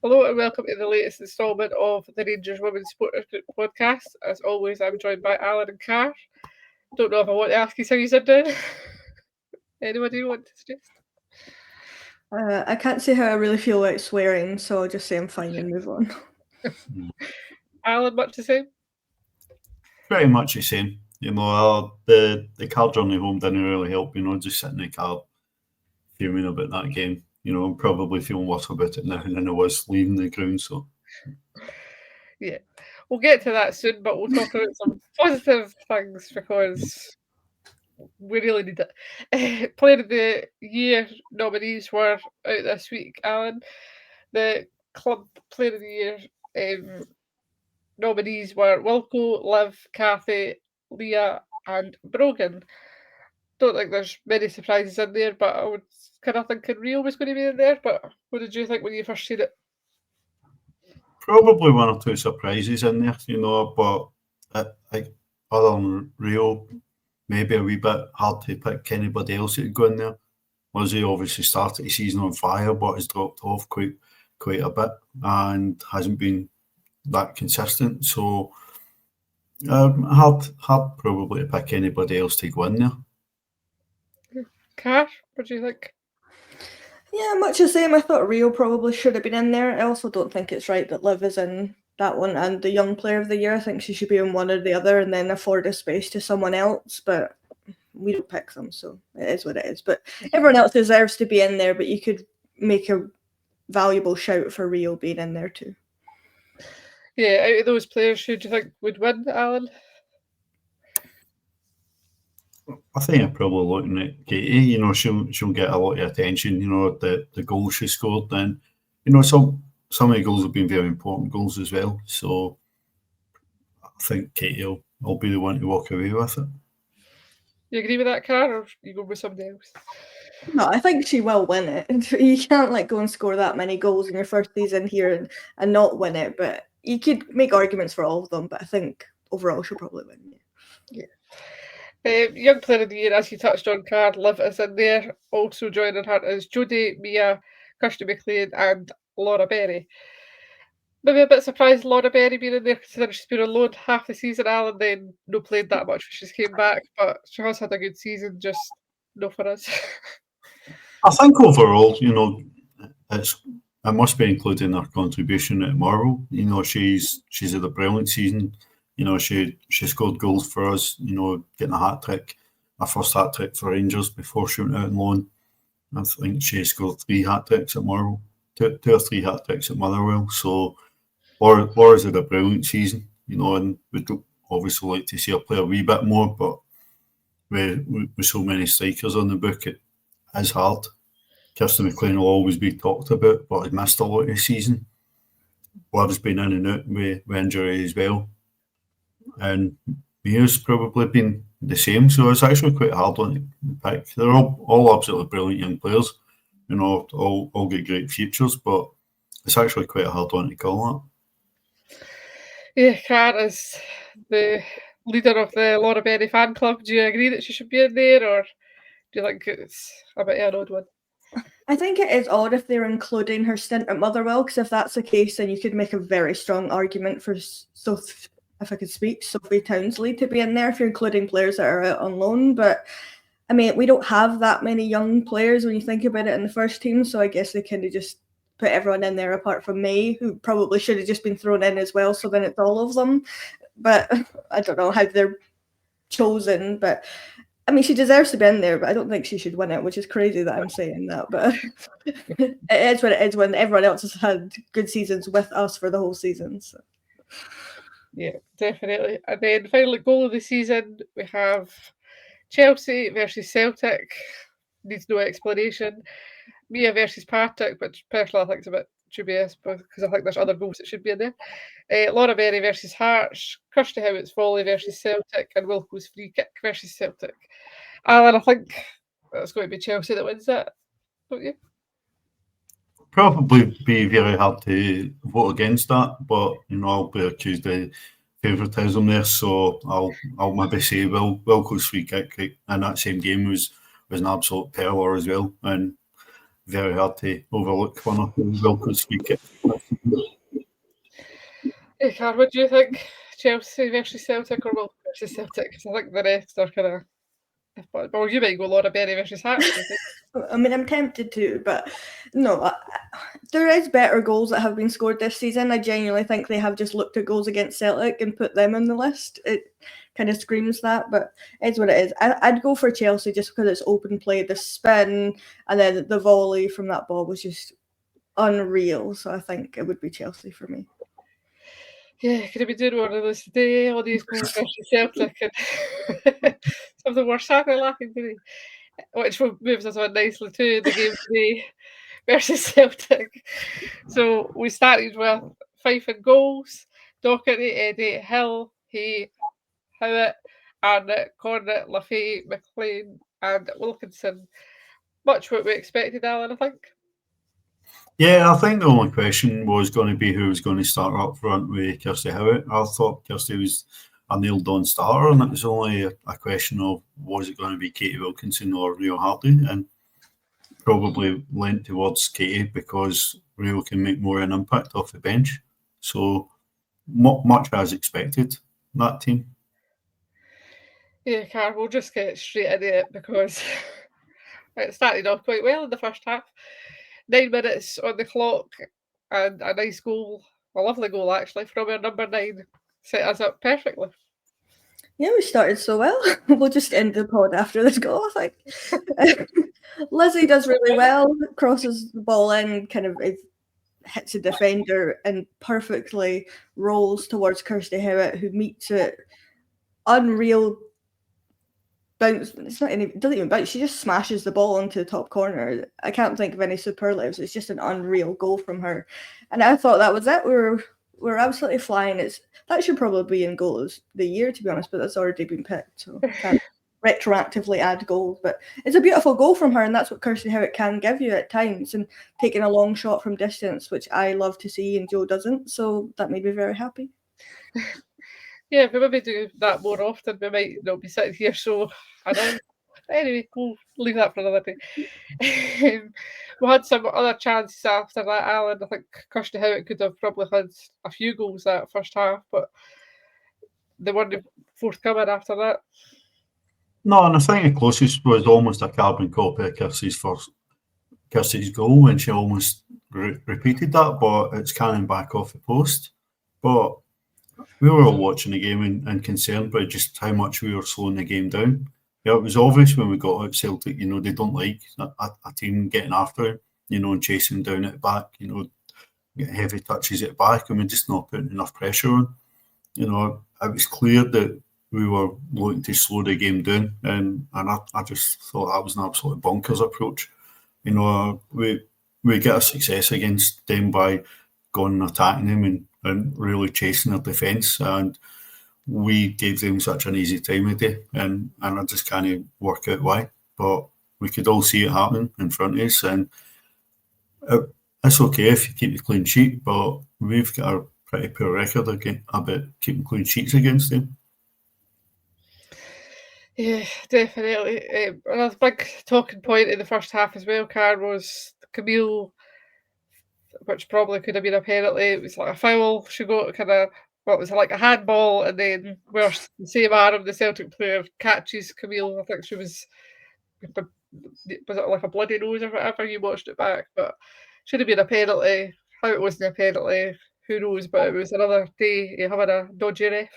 Hello and welcome to the latest instalment of the Rangers Women's Supporters Group podcast. As always, I'm joined by Alan and Car. Don't know if I want to ask you how you're doing. Anybody want to suggest? I can't say how I really feel like swearing, so I'll just say I'm fine and move on. Alan, much the same? Pretty much the same. The car journey home didn't really help, just sitting in the car fuming about that game. I'm probably feeling worse about it now than I was leaving the ground. So, yeah, we'll get to that soon, but we'll talk about some positive things because we really need it. Player of the Year nominees were out this week, Alan. The club Player of the Year nominees were Wilco, Liv, Kathy, Leah, and Brogan. Don't think there's many surprises in there, but I was kind of thinking Rio was going to be in there. But what did you think when you first seen it? probably one or two surprises in there, but other than Rio, maybe a wee bit hard to pick anybody else that would go in there. Lizzie obviously started the season on fire, but has dropped off quite a bit and hasn't been that consistent. So hard probably to pick anybody else to go in there. Car, what do you think? Yeah, much the same. I thought Rio probably should have been in there. I also don't think it's right that Liv is in that one and the Young Player of the Year. I think she should be in one or the other and then afford a space to someone else, but we don't pick them, so it is what it is. But everyone else deserves to be in there, but you could make a valuable shout for Rio being in there too. Yeah, out of those players, who do you think would win, Alan? I think I'm probably looking at Katie. She'll get a lot of attention. The goals she scored, and some of the goals have been very important goals as well. So I think Katie will be the one to walk away with it. You agree with that, Car, or you go with somebody else? No, I think she will win it. You can't go and score that many goals in your first season here and not win it. But you could make arguments for all of them. But I think overall she'll probably win. Yeah. Young Player of the Year, as you touched on, Car, Liv is in there. Also joining her is Jodie, Mia, Kirsty McLean, and Laura Berry. Maybe a bit surprised Laura Berry being in there, considering she's been on loan half the season, Alan, then no played that much when she's came back, but she has had a good season, just no for us. I think overall, it must be including her contribution at Marvel. She's had a brilliant season. She scored goals for us, getting a hat-trick, a first hat-trick for Rangers before she went out on loan. I think she scored 3 hat-tricks at Marvel, 2 or 3 hat-tricks at Motherwell. So Laura's had a brilliant season, and we'd obviously like to see her play a wee bit more, but with so many strikers on the book, it is hard. Kirsty McLean will always be talked about, but has missed a lot of the season. Laura's been in and out with injury as well. And Mia's probably been the same, so it's actually quite a hard one to pick. They're all absolutely brilliant young players, all get great futures, but it's actually quite a hard one to call that. Yeah, Car is the leader of the Laura Berry fan club. Do you agree that she should be in there, or do you think it's a bit of an odd one? I think it is odd if they're including her stint at Motherwell, because if that's the case, then you could make a very strong argument for Sophie Townsley to be in there if you're including players that are out on loan. But I mean, we don't have that many young players when you think about it in the first team, so I guess they kind of just put everyone in there apart from May, who probably should have just been thrown in as well, so then it's all of them. But I don't know how they're chosen, but I mean, she deserves to be in there, but I don't think she should win it, which is crazy that I'm saying that. But it is what it is when everyone else has had good seasons with us for the whole season. So. Yeah, definitely. And then finally, goal of the season, we have Chelsea versus Celtic. Needs no explanation. Mia versus Partick, which personally I think is a bit dubious because I think there's other goals that should be in there. Laura Berry versus Hearts, Kirsty Howitt's volley versus Celtic, and Wilco's free kick versus Celtic. Alan, I think it's going to be Chelsea that wins that, don't you? Probably be very hard to vote against that, but I'll be accused of favouritism there, so I'll maybe say Wilco's free kick in that same game was an absolute perler as well, and very hard to overlook one of Wilco's free kick. Hey, Car, what do you think? Chelsea versus Celtic or Wolves versus Celtic? 'Cause I think the rest are kind of. Well, you might go Laura Berry versus Hearts. I think. I mean, I'm tempted to, but no, there is better goals that have been scored this season. I genuinely think they have just looked at goals against Celtic and put them on the list. It kind of screams that, but it's what it is. I'd go for Chelsea just because it's open play, the spin, and then the volley from that ball was just unreal. So I think it would be Chelsea for me. Yeah, could have been doing one of those today, all these goals versus Celtic, and some of them were sadly laughing today, which moves us on nicely to the game today versus Celtic. So we started with Fife and goals, Docherty, Eddie, Hill, Hay, Howitt, Arnott, Cornett, Lafay, McLean, and Wilkinson. Much what we expected, Alan, I think. Yeah, I think the only question was going to be who was going to start up front with Kirsty Howitt. I thought Kirsty was a nailed-on starter, and it was only a question of was it going to be Katie Wilkinson or Rio Hardy, and probably leant towards Katie because Rio can make more an impact off the bench. So much as expected, that team. Yeah, Car, we'll just get straight into it because it started off quite well in the first half. 9 minutes on the clock and a nice goal, a lovely goal actually, from our number 9. Set us up perfectly. Yeah, we started so well. We'll just end the pod after this goal, I think. Lizzie does really well, crosses the ball in, kind of hits a defender and perfectly rolls towards Kirsty Howitt, who meets it. Unreal bounce. It's not any, doesn't even bounce. She just smashes the ball into the top corner. I can't think of any superlatives. It's just an unreal goal from her. And I thought that was it. We're absolutely flying. That should probably be in goal of the year, to be honest, but that's already been picked, so can't retroactively add goals. But it's a beautiful goal from her, and that's what Kirsty Howitt can give you at times, and taking a long shot from distance, which I love to see, and Joe doesn't. So that made me very happy. Yeah, if we maybe do that more often, we might not be sitting here. So I know. Anyway, we'll leave that for another day. We had some other chances after that, Alan. I think Kirsty Howitt could have probably had a few goals that first half, but they weren't forthcoming after that. No, and I think the closest was almost a carbon copy of Kirsty's goal, and she almost repeated that, but it's cannon back off the post. But we were all watching the game and concerned by just how much we were slowing the game down. Yeah, it was obvious when we got out Celtic, they don't like a team getting after him, and chasing down at the back, getting heavy touches at the back, and we're just not putting enough pressure on. It was clear that we were looking to slow the game down, and I just thought that was an absolute bonkers approach. We get a success against them by going and attacking them and really chasing their defence, and we gave them such an easy time today, and I just can't work out why. But we could all see it happening in front of us, and it's okay if you keep the clean sheet, but we've got a pretty poor record about keeping clean sheets against them. Yeah, definitely. Another big talking point in the first half as well, Car, was Camille, which probably could have been a penalty. It was like a foul. She got it was like a handball, and then where the same arm, the Celtic player catches Camille. I think she was it like a bloody nose or whatever? You watched it back, but should have been a penalty. How it wasn't a penalty, who knows? But it was another day having a dodgy ref.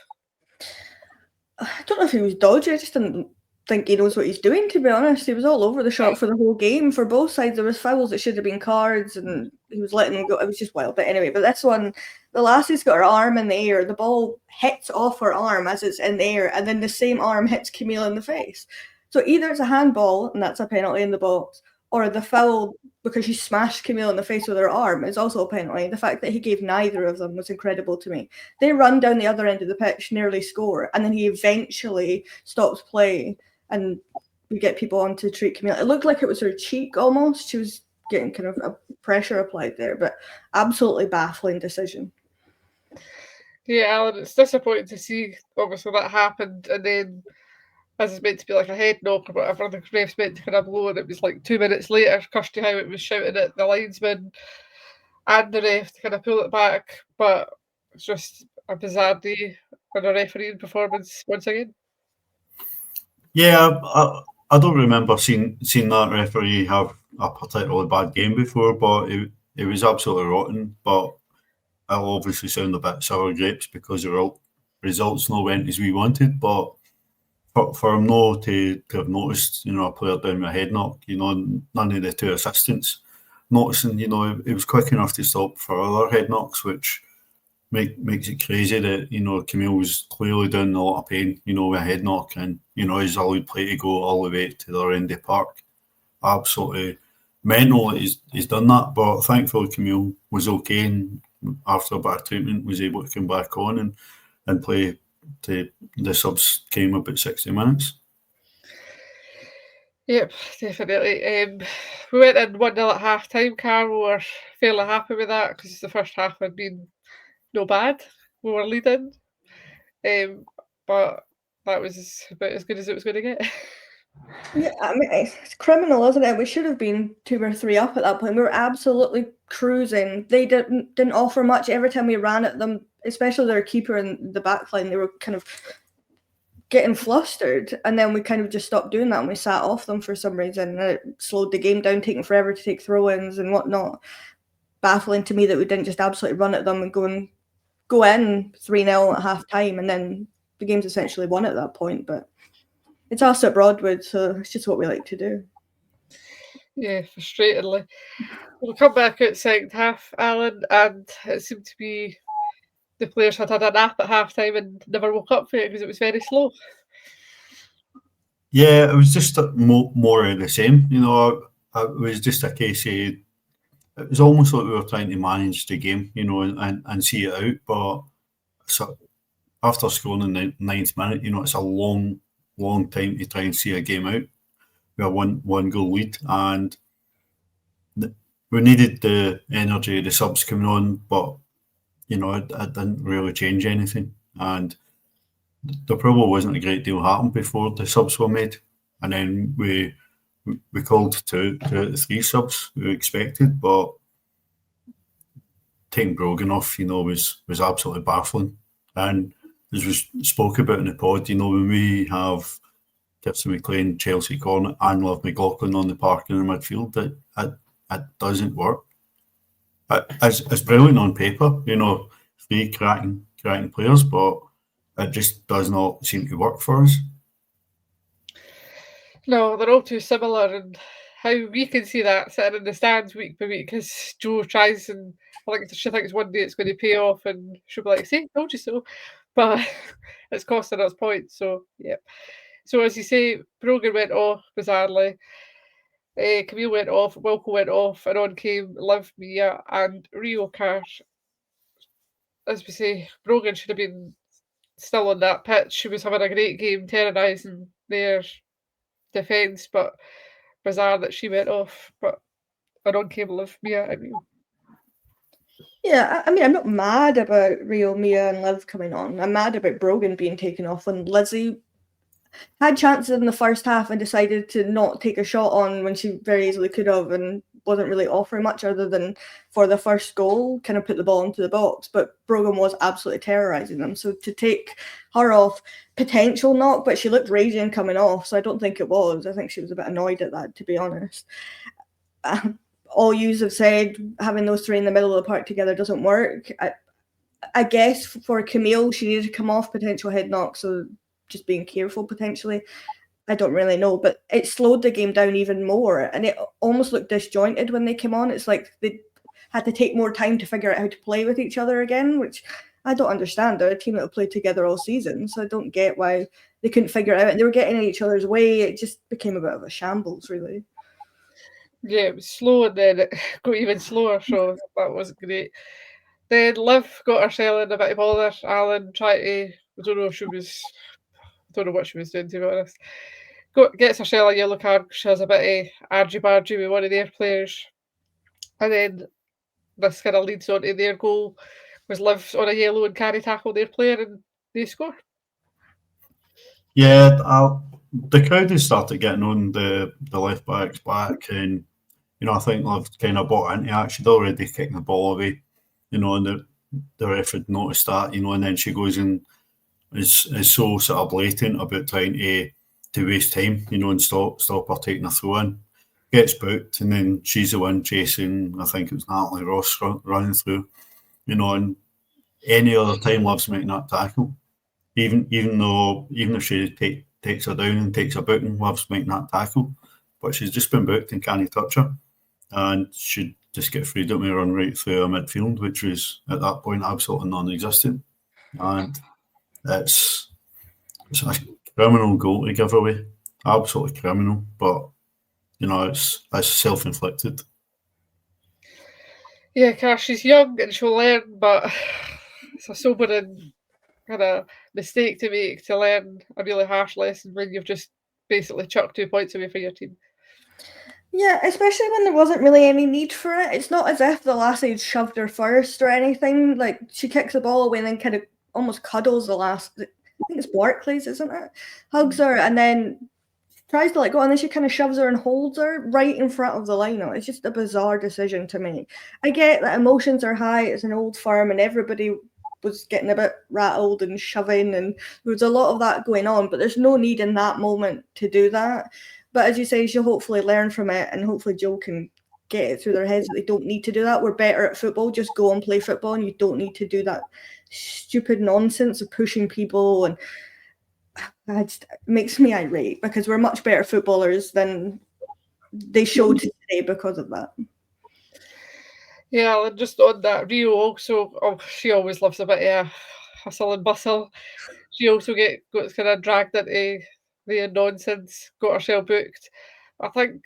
I don't know if he was dodgy. I just didn't think he knows what he's doing, to be honest. He was all over the shop for the whole game. For both sides, there was fouls that should have been cards, and he was letting them go. It was just wild. But anyway, this one, the lassie's got her arm in the air. The ball hits off her arm as it's in the air, and then the same arm hits Camille in the face. So either it's a handball, and that's a penalty in the box, or the foul because she smashed Camille in the face with her arm is also a penalty. The fact that he gave neither of them was incredible to me. They run down the other end of the pitch, nearly score, and then he eventually stops play, and we get people on to treat Camille. It looked like it was her cheek almost. She was getting kind of a pressure applied there, but absolutely baffling decision. Yeah, Alan, it's disappointing to see, obviously, that happened, and then as it's meant to be like a head knock or whatever, the ref's meant to kind of blow, and it was like 2 minutes later, Kirsty Howitt was shouting at the linesman. and the ref to kind of pull it back, but it's just a bizarre day and a refereeing performance once again. Yeah, I don't remember seeing that referee have a particularly bad game before, but it was absolutely rotten. But it'll obviously sound a bit sour grapes because the results no went as we wanted. But for him not to have noticed, a player down with a head knock, none of the two assistants noticing, it was quick enough to stop for other head knocks, which makes it crazy that, Camille was clearly down in a lot of pain, with a head knock, and, he's allowed play to go all the way to the other end of the park. Absolutely mental that he's done that, but thankfully Camille was okay, and after a bit of treatment was able to come back on and play. The subs came about 60 minutes. Yep, definitely. We went in 1-0 at half time, Carl. We were fairly happy with that because the first half had been no bad. We were leading. But that was about as good as it was going to get. Yeah, I mean, it's criminal, isn't it? We should have been 2 or 3 up at that point. We were absolutely cruising. They didn't offer much. Every time we ran at them, especially their keeper in the back line, they were kind of getting flustered. And then we kind of just stopped doing that and we sat off them for some reason. And it slowed the game down, taking forever to take throw-ins and whatnot. Baffling to me that we didn't just absolutely run at them and go in 3-0 at half time, and then the game's essentially won at that point. But it's us at Broadwood, so it's just what we like to do. Yeah, frustratingly. We'll come back at second half, Alan, and it seemed to be the players had a nap at half time and never woke up for it because it was very slow. Yeah, it was just more of the same. It was just a case of, it was almost like we were trying to manage the game, and see it out. But so after scoring in the 9th minute, it's a long time to try and see a game out. We have one goal lead, and we needed the energy of the subs coming on, but it didn't really change anything. And there probably wasn't a great deal happened before the subs were made, and then we called two out of the 3 subs we expected, but taking Brogan off, was absolutely baffling. And as we spoke about in the pod, when we have Kirsten McLean, Chelsea Cornet, and Liv McLaughlin on the park in the midfield, it doesn't work. It's brilliant on paper, 3 cracking players, but it just does not seem to work for us. No, they're all too similar, and how we can see that sitting in the stands week by week because Joe tries, and she thinks one day it's going to pay off, and she'll be like, "See, told you so," but it's costing us points. So yeah. So as you say, Brogan went off bizarrely. Camille went off, Wilco went off, and on came Liv, Mia, and Rio Cash. As we say, Brogan should have been still on that pitch. She was having a great game, terrorising their defence, but bizarre that she went off. But on came Liv, Mia, and Rio. Yeah, I mean, I'm not mad about Rio, Mia, and Liv coming on. I'm mad about Brogan being taken off when Lizzie had chances in the first half and decided to not take a shot on when she very easily could have, and wasn't really offering much other than for the first goal, kind of put the ball into the box. But Brogan was absolutely terrorising them. So to take her off, potential knock, but she looked raging coming off. So I don't think it was. I think she was a bit annoyed at that, to be honest. All yous have said having those 3 in the middle of the park together doesn't work. I guess for Camille, she needed to come off potential head knock, so just being careful potentially. I don't really know, but it slowed the game down even more, and it almost looked disjointed when they came on. It's like they had to take more time to figure out how to play with each other again, which I don't understand. They're a team that have played together all season, so I don't get why they couldn't figure it out. And they were getting in each other's way. It just became a bit of a shambles, really. Yeah, it was slow, and then it got even slower, so that wasn't great. Then Liv got herself in a bit of bother. Alan tried to, I don't know what she was doing, to be honest. Gets herself a yellow card. She has a bit of argy-bargy with one of their players. And then this kind of leads on to their goal, was Liv on a yellow and carry tackle their player, and they score. Yeah, the crowd has started getting on the left back's back, and I think they've kind of bought into it. She'd already kicked the ball away, and the ref had noticed that, and then she goes and is so sort of blatant about trying to waste time, and stop her taking a throw in. Gets booked, and then she's the one chasing, I think it was Natalie Ross running through, and any other time Liv's making that tackle. Even if she takes her down and takes a booking, Liv's making that tackle. But she's just been booked and can't touch her. And she'd just get freedom to run right through her midfield, which was at that point absolutely non-existent. And it's a criminal goal to give away. Absolutely criminal. But, it's self-inflicted. Yeah, Cash, she's young and she'll learn, but it's a sobering kind of mistake to make, to learn a really harsh lesson when you've just basically chucked 2 points away for your team. Yeah, especially when there wasn't really any need for it. It's not as if the lassie had shoved her first or anything. Like, she kicks the ball away and then kind of almost cuddles the last, I think it's Barclays, isn't it? Hugs her and then tries to let go, and then she kind of shoves her and holds her right in front of the lineup. It's just a bizarre decision to make. I get that emotions are high, it's an old firm, and everybody was getting a bit rattled and shoving, and there was a lot of that going on, but there's no need in that moment to do that. But as you say, she'll hopefully learn from it, and hopefully Joe can get it through their heads that they don't need to do that. We're better at football, just go and play football, and you don't need to do that stupid nonsense of pushing people, and it makes me irate because we're much better footballers than they showed today because of that. Yeah, and just on that, Rio also, she always loves a bit of hustle and bustle. She also got kind of dragged into the nonsense, got herself booked. I think,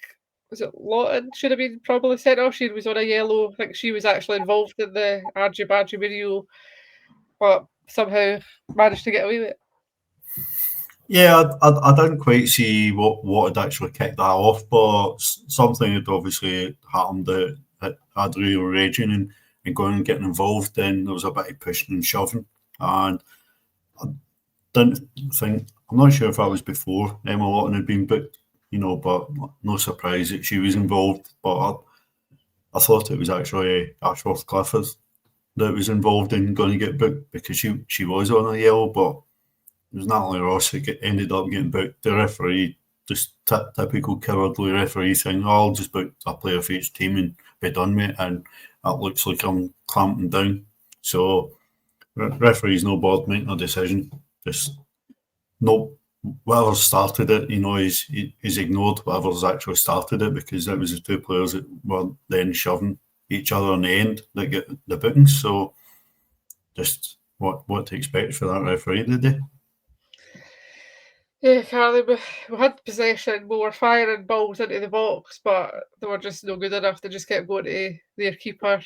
was it Lawton should have been probably sent off? She was on a yellow. I think she was actually involved in the argy bargy video, but somehow managed to get away with it. Yeah, I didn't quite see what had actually kicked that off, but something had obviously happened that had real raging and going and getting involved. Then there was a bit of pushing and shoving, and I didn't think, I'm not sure if that was before Emma Lawton had been booked, but no surprise that she was involved. But I thought it was actually Ashworth Clifford that was involved in going to get booked because she was on a yellow, but it was Natalie Ross who ended up getting booked. The referee, just typical cowardly referee thing, I'll just book a player for each team and be done with it, and that looks like I'm clamping down. So referee's no bothered making a decision. Just no, whoever started it, he's ignored whoever's actually started it, because it was the two players that were then shoving each other on the end that get the bookings. So just what to expect for that referee today. Yeah, Carly, we had possession, we were firing balls into the box, but they were just no good enough. They just kept going to their keeper.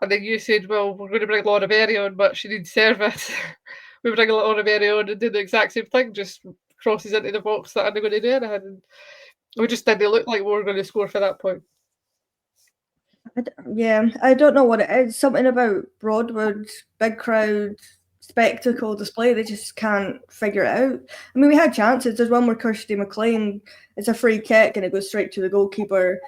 And then you said, well, we're going to bring Laura Berry on, but she needs service. We bring Laura Berry on and do the exact same thing, just crosses into the box that aren't going to do anything. And we just didn't look like we were going to score for that point. I don't know what it is. Something about Broadwood, big crowd, spectacle display, they just can't figure it out. I mean, we had chances. There's one where Kirsty McLean, it's a free kick and it goes straight to the goalkeeper.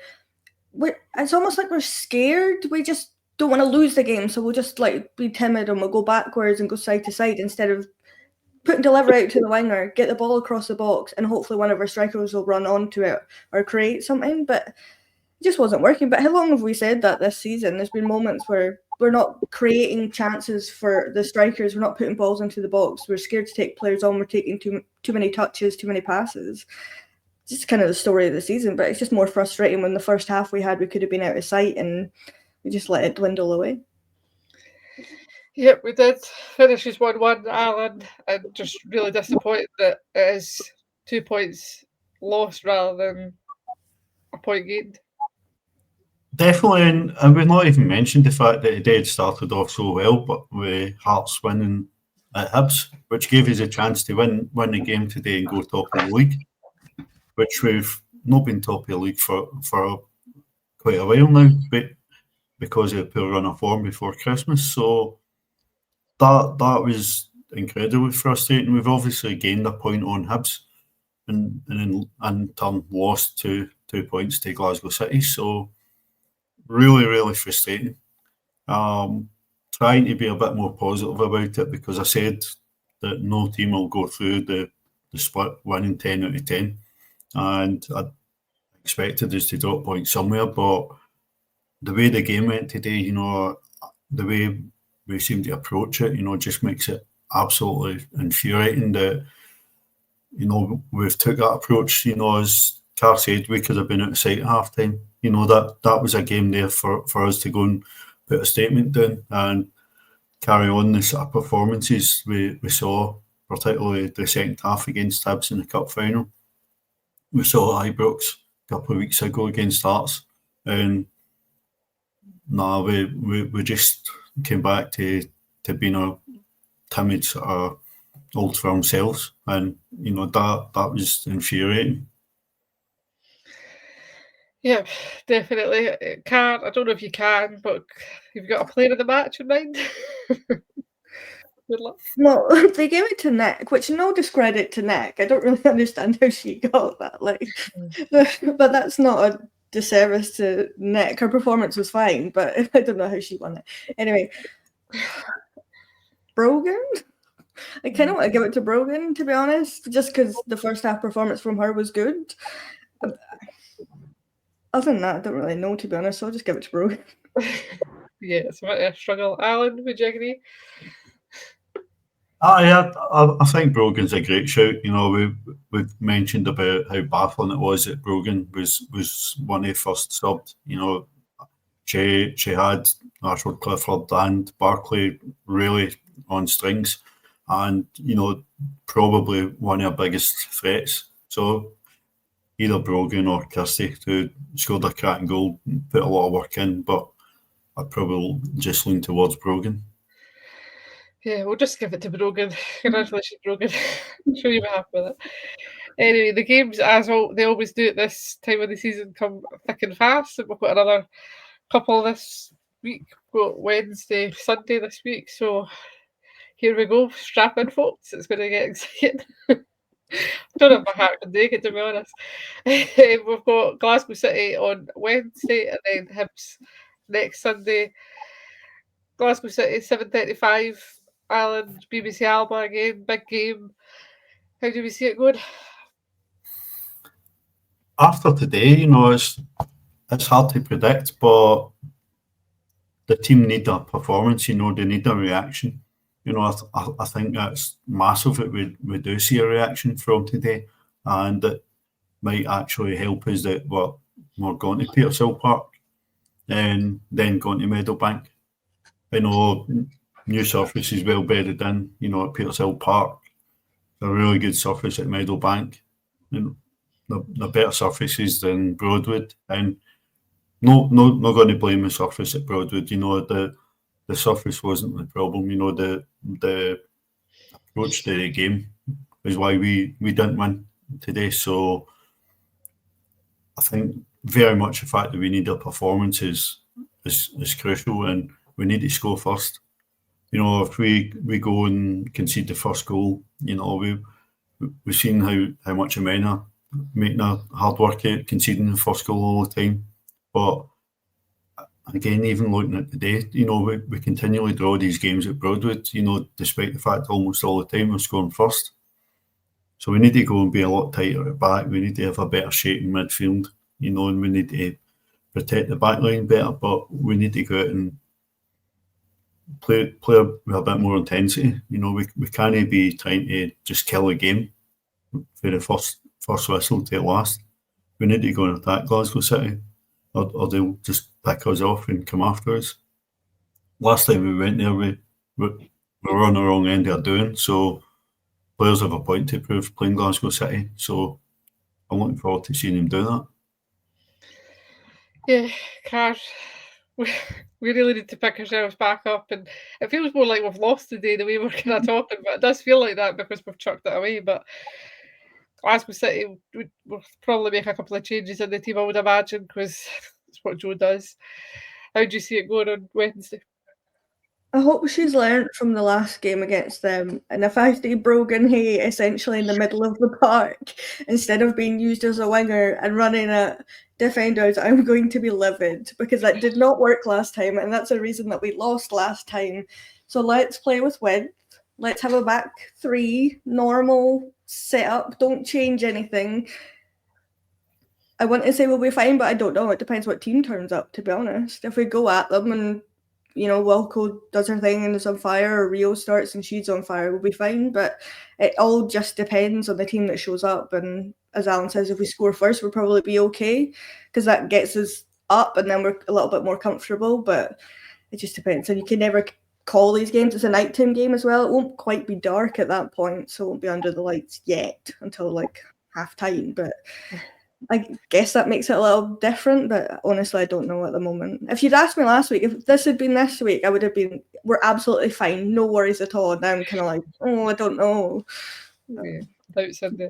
It's almost like we're scared. We just don't want to lose the game, so we'll just be timid and we'll go backwards and go side to side instead of putting delivery out to the winger, get the ball across the box, and hopefully one of our strikers will run onto it or create something. But it just wasn't working. But how long have we said that this season? There's been moments where we're not creating chances for the strikers. We're not putting balls into the box. We're scared to take players on. We're taking too many touches, too many passes. Just kind of the story of the season. But it's just more frustrating when the first half we could have been out of sight and we just let it dwindle away. Yep, we did. Finishes 1-1, Alan, and just really disappointed that it is 2 points lost rather than a point gained. Definitely, and we've not even mentioned the fact that it had started off so well, but with Hearts winning at Hibs, which gave us a chance to win the game today and go top of the league, which we've not been top of the league for quite a while now, but because of a poor run of form before Christmas. So that was incredibly frustrating. We've obviously gained a point on Hibs and in turn lost to 2 points to Glasgow City. So really, really frustrating. Trying to be a bit more positive about it, because I said that no team will go through the split winning 10 out of 10. And I expected us to drop points somewhere, but the way the game went today, the way we seem to approach it, just makes it absolutely infuriating that, we've took that approach. As Carr said, we could have been out of sight at half time. That was a game there for us to go and put a statement down and carry on the sort of performances we saw, particularly the second half against Hibs in the cup final. We saw Ibrox a couple of weeks ago against Hearts, and we just came back to being a timid sort of old firm selves, and that was infuriating. Yeah, definitely. Can I don't know if you can, but you've got a player of the match in mind. Good luck. Well, they gave it to Nick, which no discredit to Nick. I don't really understand how she got that. But that's not a disservice to Nick. Her performance was fine, but I don't know how she won it. Anyway, Brogan. I kind of want to give it to Brogan, to be honest, just because the first half performance from her was good. Other than that, I don't really know, to be honest, so I'll just give it to Brogan. Yeah, it's a bit of a struggle. Alan, would you agree? I think Brogan's a great shout. We've mentioned about how baffling it was that Brogan was when he first subbed. She had Ashford, Clifford and Barclay really on strings, and probably one of our biggest threats. So either Brogan or Kirsty, who scored a cracking goal, put a lot of work in, but I'd probably just lean towards Brogan. Yeah, we'll just give it to Brogan. Congratulations, Brogan. I'm sure you'll be happy with it. Anyway, the games, they always do at this time of the season, come thick and fast. And we've got another couple this week. We've got Wednesday, Sunday this week. So here we go. Strap in, folks. It's going to get exciting. I don't know if my heart can take it, to be honest. We've got Glasgow City on Wednesday and then Hibs next Sunday. Glasgow City, 7:35. Ireland, BBC Alba again, big game. How do we see it going? After today, it's hard to predict, but the team need a performance. They need a reaction. I think that's massive that we do see a reaction from today, and it might actually help us that we're going to Petershill Park and then going to Meadowbank. New surface is well bedded in, at Petershill Park. A really good surface at Meadowbank. And the better surfaces than Broadwood. And not going to blame the surface at Broadwood. The surface wasn't the problem. The approach to the game is why we didn't win today. So I think very much the fact that we need a performance is crucial, and we need to score first. If we go and concede the first goal, we've seen how much of men are making a hard work at conceding the first goal all the time. But again, even looking at today, we continually draw these games at Broadwood, despite the fact almost all the time we're scoring first. So we need to go and be a lot tighter at back. We need to have a better shape in midfield, and we need to protect the back line better, but we need to go out and play with a bit more intensity. We can't be trying to just kill a game for the first whistle to last. We need to go and attack Glasgow City, or they'll just pick us off and come after us. Last time we went there, we were on the wrong end of our doing, so players have a point to prove playing Glasgow City, so I'm looking forward to seeing them do that. Yeah, Car, we really need to pick ourselves back up, and it feels more like we've lost today the way we're kind of talking, but it does feel like that because we've chucked it away. But Glasgow City, we'll probably make a couple of changes in the team, I would imagine, because it's what Joe does. How do you see it going on Wednesday? I hope she's learned from the last game against them. And if I see Brogan Hay essentially in the middle of the park instead of being used as a winger and running at defenders, I'm going to be livid because that did not work last time, and that's a reason that we lost last time. So let's play with width. Let's have a back three, normal setup. Don't change anything. I want to say we'll be fine, but I don't know. It depends what team turns up, to be honest. If we go at them and Wilco does her thing and is on fire, or Rio starts and she's on fire, we'll be fine. But it all just depends on the team that shows up. And as Alan says, if we score first, we'll probably be okay because that gets us up and then we're a little bit more comfortable. But it just depends. And you can never call these games. It's a nighttime game as well. It won't quite be dark at that point, so it won't be under the lights yet until like half time. But I guess that makes it a little different, but honestly, I don't know at the moment. If you'd asked me last week, if this had been this week, I would have been, we're absolutely fine, no worries at all. Now I'm kind of like, I don't know. Yeah, without Sunday.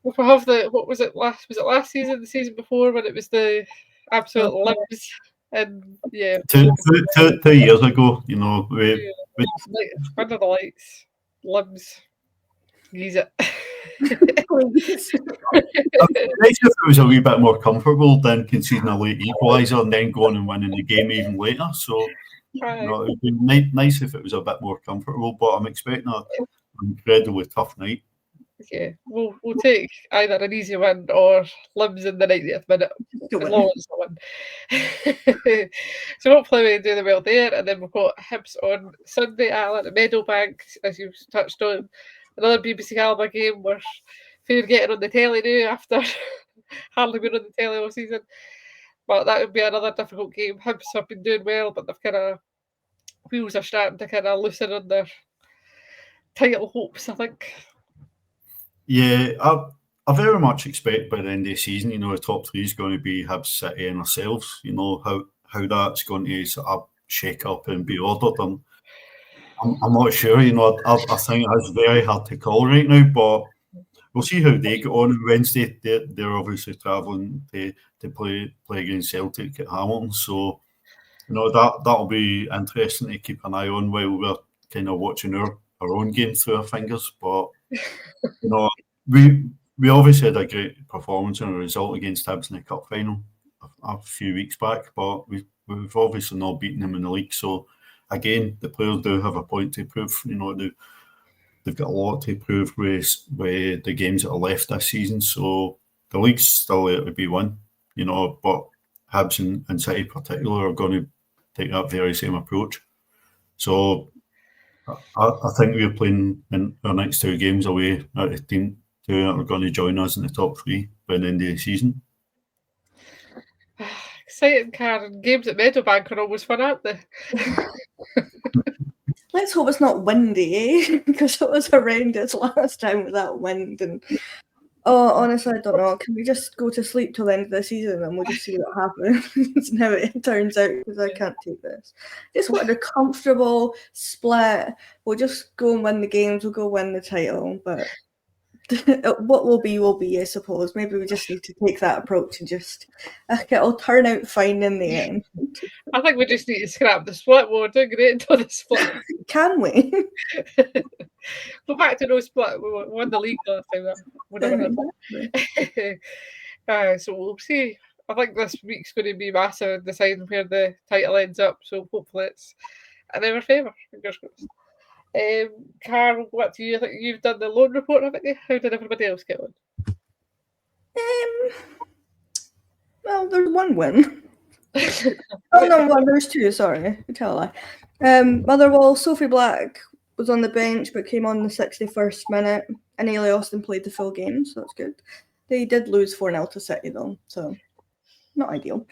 We'll have what was it last season, the season before, when it was the absolute limbs? And yeah. 2 years ago, under the lights, limbs. Use it. Nice if it was a wee bit more comfortable than conceding a late equaliser and then going and winning the game even later. So it would be nice if it was a bit more comfortable, but I'm expecting an incredibly tough night. Yeah, we'll take either an easy win or limbs in the 90th minute, as long as it's a win. So hopefully we do the well there, and then we've got Hibs on Sunday, Alan, at Meadowbank, as you've touched on. Another BBC Alba game. We're getting on the telly now after hardly been on the telly all season. But that would be another difficult game. Hibs have been doing well, but they've kind of wheels are starting to kind of loosen on their title hopes, I think. Yeah, I very much expect by the end of the season, the top three is going to be Hibs, City and ourselves. How that's going to sort of shake up and be ordered. I'm not sure, I think it's very hard to call right now, but we'll see how they get on Wednesday. They're obviously travelling to play against Celtic at Hamilton, so that'll be interesting to keep an eye on while we're kind of watching our own game through our fingers. But we obviously had a great performance and a result against Hibs in the cup final a few weeks back, but we've obviously not beaten them in the league. So again, the players do have a point to prove. They've got a lot to prove with the games that are left this season. So the league's still there to be won, but Hibs and City in particular are going to take that very same approach. So I think we're playing in our next two games away at a team who are going to join us in the top three by the end of the season. Exciting, Karen. Games at Meadowbank are always fun, aren't they? Let's hope it's not windy, eh? Because it was horrendous last time with that wind. And honestly, I don't know. Can we just go to sleep till the end of the season and we'll just see what happens and how it turns out? Because I can't take this. Just wanted a comfortable split. We'll just go and win the games. We'll go win the title. But what will be, I suppose. Maybe we just need to take that approach and just it'll turn out fine in the end. I think we just need to scrap the split. We're doing great until the split. Can we? Go back to no split. We won the league last time. So we'll see. I think this week's going to be massive in deciding where the title ends up. So hopefully it's in our favour. Fingers crossed. Carl, what do you think? You've done the loan report, haven't you? How did everybody else get on? Well, there's one win. No, there's two. Sorry, I tell a lie. Motherwell, Sophie Black was on the bench but came on the 61st minute, and Ailey Austin played the full game, so that's good. They did lose 4-0 to City though, so not ideal.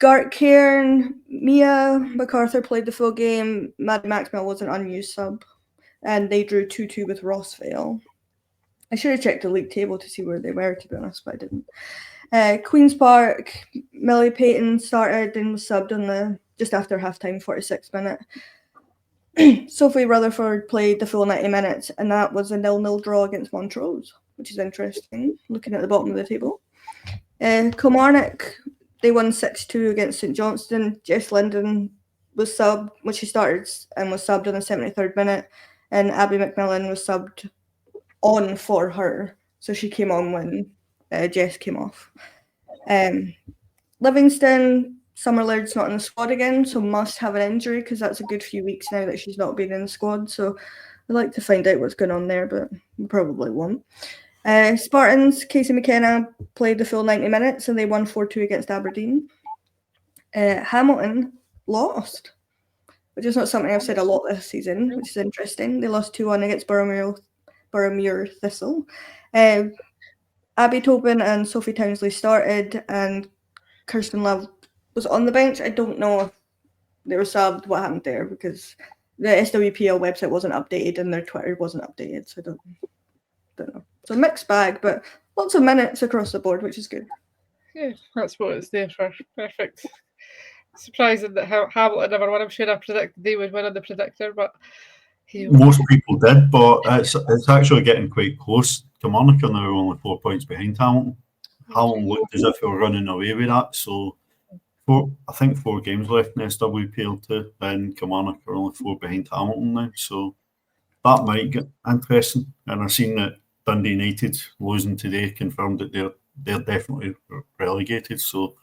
Gart Cairn, Mia MacArthur played the full game. Maddie Maxwell was an unused sub, and they drew 2-2 with Rossvale. I should have checked the league table to see where they were, to be honest, but I didn't. Queen's Park, Millie Payton started and was subbed on just after halftime, 46th minute. Sophie Rutherford played the full 90 minutes, and that was a 0-0 draw against Montrose, which is interesting, looking at the bottom of the table. Kilmarnock, they won 6-2 against St Johnstone. Jess Linden was subbed, when she started and was subbed in the 73rd minute, and Abby McMillan was subbed on for her. So she came on when Jess came off. Livingston, Summerlard's not in the squad again, so must have an injury because that's a good few weeks now that she's not been in the squad. So I'd like to find out what's going on there, but we probably won't. Spartans, Casey McKenna played the full 90 minutes and they won 4-2 against Aberdeen. Hamilton lost, which is not something I've said a lot this season, which is interesting. They lost 2-1 against Boroughmuir Thistle. Abby Tobin and Sophie Townsley started, and Kirsten Love was on the bench. I don't know if they were subbed, what happened there, because the SWPL website wasn't updated and their Twitter wasn't updated, so I don't know. So mixed bag, but lots of minutes across the board, which is good. Yeah, that's what it's there for. Perfect. Surprising that Hamilton never won. I'm sure I predicted they would win on the predictor, but most people did, but it's actually getting quite close. Kilmarnock are now only 4 points behind Hamilton. Hamilton looked as if they were running away with that, so I think 4 games left in SWPL too, and Kilmarnock are only 4 behind Hamilton now, so that might get interesting. And I've seen that Dundee United losing today confirmed that they're definitely relegated, so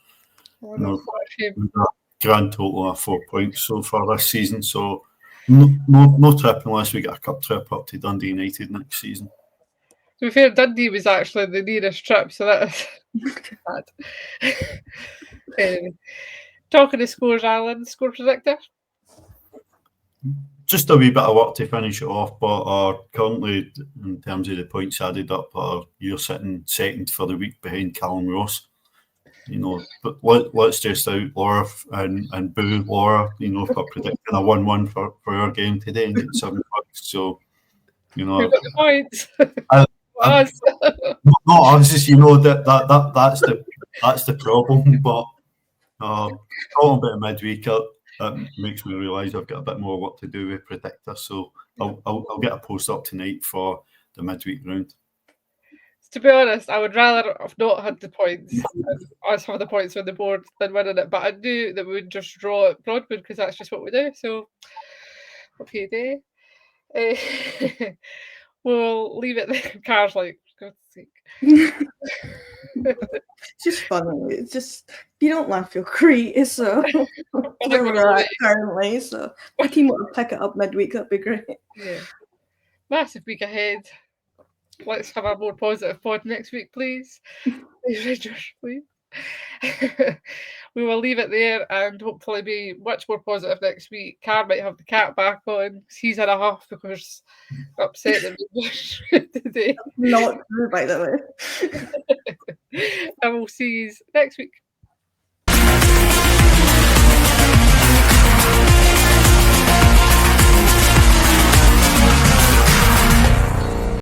grand total of 4 points so far this season, so no trip unless we get a cup trip up to Dundee United next season. To be fair, Dundee was actually the nearest trip, so that is bad. Anyway, talking of scores, Alan, score predictor? Just a wee bit of work to finish it off, but currently, in terms of the points added up, you're sitting second for the week behind Callum Ross. But let's just out Laura and boo Laura, for predicting a 1-1 for our game today and getting 7 points. So, Who got the points? us. Not us, that's the problem. But talking about midweek, that makes me realise I've got a bit more work to do with predictor. So I'll get a post up tonight for the midweek round. To be honest, I would rather have not had the points and us have the points on the board than winning it. But I knew that we would just draw at Broadwood because that's just what we do. So, okay, day. We'll leave it there. Car's like, for God's sake. It's just funny. It's just, you don't laugh, you'll create. So, where we're at currently. So, my team will pick it up midweek. That'd be great. Yeah. Massive week ahead. Let's have a more positive pod next week, please. Please. We will leave it there and hopefully be much more positive next week. Car might have the cat back on. He's in a huff because upset that we today. Not true, by the way. And we'll see you next week.